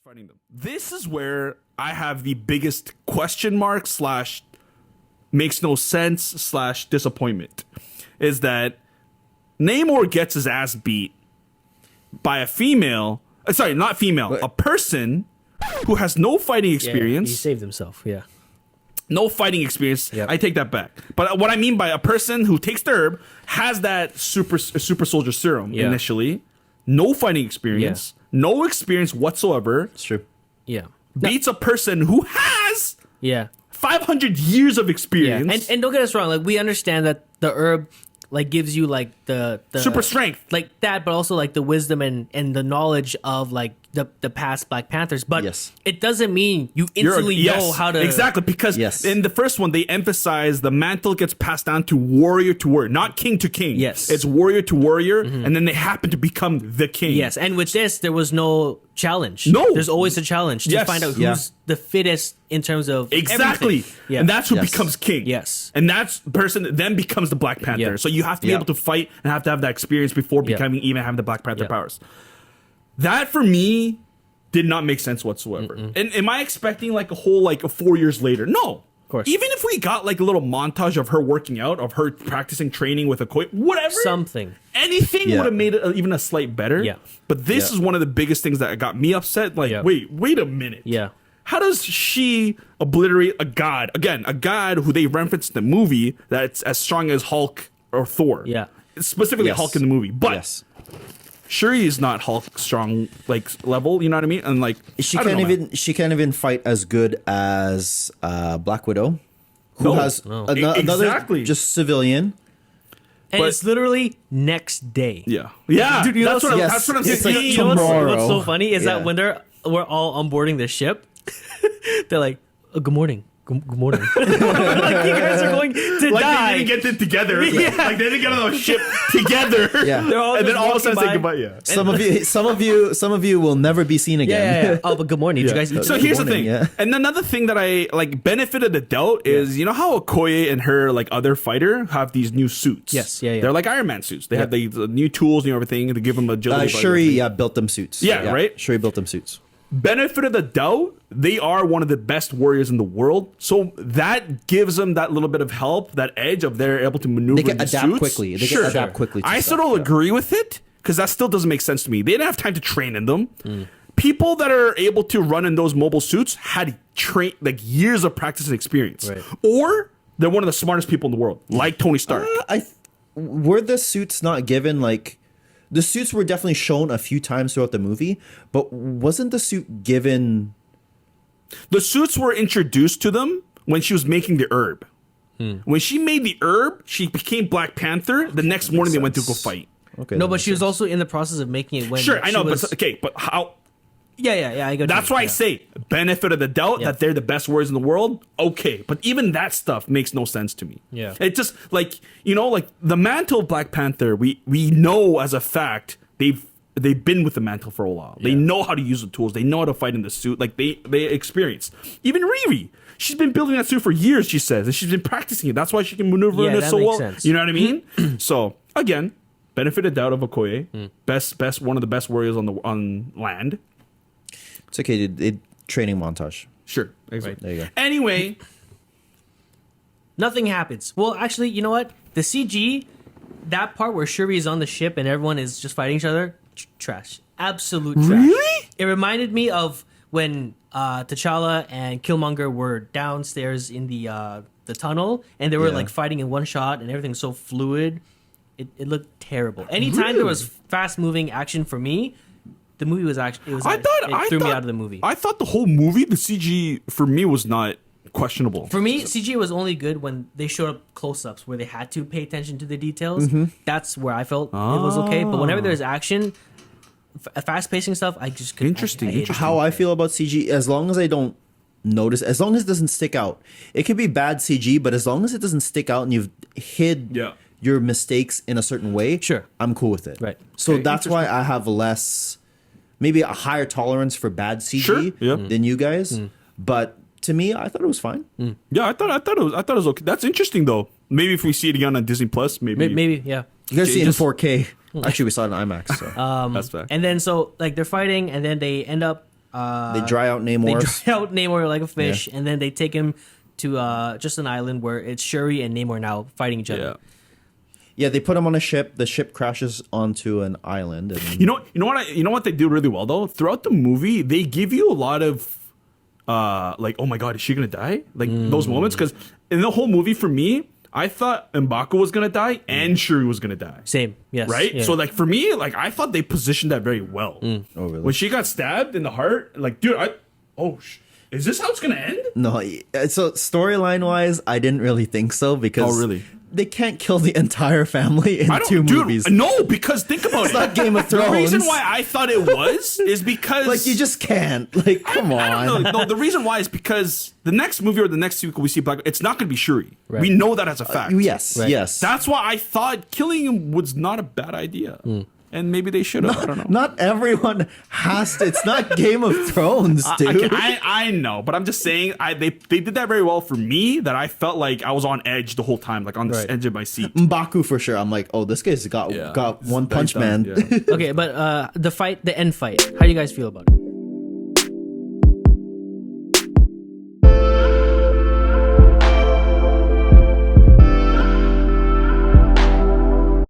fighting them. This is where I have the biggest question mark slash makes no sense slash disappointment. Is that Namor gets his ass beat by a female. Sorry, not female. A person who has no fighting experience. He saved himself. Yeah. No fighting experience. Yep. I take that back. But what I mean by a person who takes the herb has that super soldier serum initially. No fighting experience. No experience whatsoever. It's true. Yeah. Beats a person who has 500 years of experience. Yeah. And don't get us wrong. Like, we understand that the herb like gives you like the super strength. like that, but also like the wisdom and the knowledge of like the past Black Panthers. But it doesn't mean you instantly know how to exactly, because in the first one they emphasize the mantle gets passed down to warrior, not king to king. Yes, it's warrior to warrior, and then they happen to become the king. Yes, and with this there was no challenge. No, there's always a challenge to find out who's the fittest in terms of everything. And that's who becomes king. Yes, and that person then becomes the Black Panther. So you have to be able to fight and have to have that experience before becoming even having the Black Panther powers. That for me did not make sense whatsoever. And am I expecting like a whole like 4 years later? No. Of course. Even if we got like a little montage of her working out, of her practicing training with a koi, whatever, anything would have made it even a slight better. Yeah. But this is one of the biggest things that got me upset. Like, wait a minute. Yeah. How does she obliterate a god? Again, a god who they referenced in the movie that's as strong as Hulk or Thor. Yeah. Specifically Hulk in the movie. But Shuri is not Hulk strong like level, you know what I mean? And like she can't even fight as good as Black Widow, who has another just civilian. And it's literally next day. Yeah. Dude, you that's, know, that's what I'm saying. Like you know what's so funny is that when we're all onboarding the ship, they're like, good morning. Good morning. Like, you guys are going to die. They didn't get it together. Like they didn't get on the ship together. And then all of a sudden say goodbye. Some of you will never be seen again. Oh, but good morning. Did you guys eat? So here's the thing. And another thing that I like benefit of the doubt is you know how Okoye and her like other fighter have these new suits. Yes. They're like Iron Man suits. They have the new tools and everything to give them agility. Shuri built them suits. Right? Shuri built them suits. Benefit of the doubt, they are one of the best warriors in the world. So that gives them that little bit of help, that edge of they're able to maneuver. They can adapt suits. quickly. They can adapt quickly. I still don't agree with it because that still doesn't make sense to me. They didn't have time to train in them. People that are able to run in those mobile suits had like years of practice and experience, or they're one of the smartest people in the world, like Tony Stark. Were the suits not given like? The suits were definitely shown a few times throughout the movie, but wasn't the suit given? The suits were introduced to them when she was making the herb. When she made the herb, she became Black Panther. The next morning, they went to go fight. Okay. No, but she was also in the process of making it when. Sure, I know, but how? Yeah. I got. That's why I say benefit of the doubt that they're the best warriors in the world. Okay, but even that stuff makes no sense to me. Yeah, it just like like the mantle of Black Panther. We know as a fact they've been with the mantle for a while. They know how to use the tools. They know how to fight in the suit. Like they experience. Even Riri, she's been building that suit for years. She says, and she's been practicing it. That's why she can maneuver in it so well. Sense. You know what I mean? So again, benefit of doubt of Okoye, best one of the best warriors on land. It's okay. Training montage. Sure. Exactly. Right. There you go. Anyway, nothing happens. Well, actually, you know what? The CG, that part where Shuri is on the ship and everyone is just fighting each other, trash. Absolute trash. Really? It reminded me of when T'Challa and Killmonger were downstairs in the tunnel and they were like fighting in one shot and everything's so fluid. It looked terrible. Anytime there was fast moving action for me, the movie was actually. It threw me out of the movie. I thought the whole movie, the CG for me was not questionable. For me, CG was only good when they showed up close-ups where they had to pay attention to the details. That's where I felt it was okay. But whenever there's action, fast-pacing stuff, I just couldn't. Interesting. How I feel about CG, as long as I don't notice, as long as it doesn't stick out, it could be bad CG, but as long as it doesn't stick out and you've hid your mistakes in a certain way, I'm cool with it. Right. So that's why I have maybe a higher tolerance for bad CG than you guys. But to me, I thought it was fine. Yeah, I thought it was okay. That's interesting though. Maybe if we see it again on Disney Plus, maybe yeah. You guys see it in 4K. Actually, we saw it in IMAX. So. That's fact. And then so like they're fighting, and then they end up They dry out they Namor. dry out Namor like a fish, and then they take him to just an island where it's Shuri and Namor now fighting each other. Yeah. Yeah, they put him on a ship. The ship crashes onto an island. And You know what they do really well though. Throughout the movie, they give you a lot of, like, oh my god, is she gonna die? Like those moments, because in the whole movie, for me, I thought M'Baku was gonna die and Shuri was gonna die. Same, yes. Right? Yeah. So like for me, like I thought they positioned that very well. Oh, really? When she got stabbed in the heart, like, dude, is this how it's gonna end? No, so storyline wise, I didn't really think so because Oh, really? they can't kill the entire family in I don't, two dude, movies. No, because think about It's it. not Game of The reason Thrones. why I thought it was is because Like you just can't. Like come on. I don't know. No, the reason why is because the next movie or the next sequel we see Black, it's not going to be Shuri. Right. We know that as a fact. Yes, Right. yes. That's why I thought killing him was not a bad idea. And maybe they should have. I don't know. Not everyone has to. It's not Game of Thrones, dude. I know, but I'm just saying they did that very well for me, that I felt like I was on edge the whole time, like on the Right. edge of my seat. M'Baku for sure. I'm like, oh, this guy's got Yeah. One Very Punch done, Man. yeah. Okay, but the end fight. How do you guys feel about it?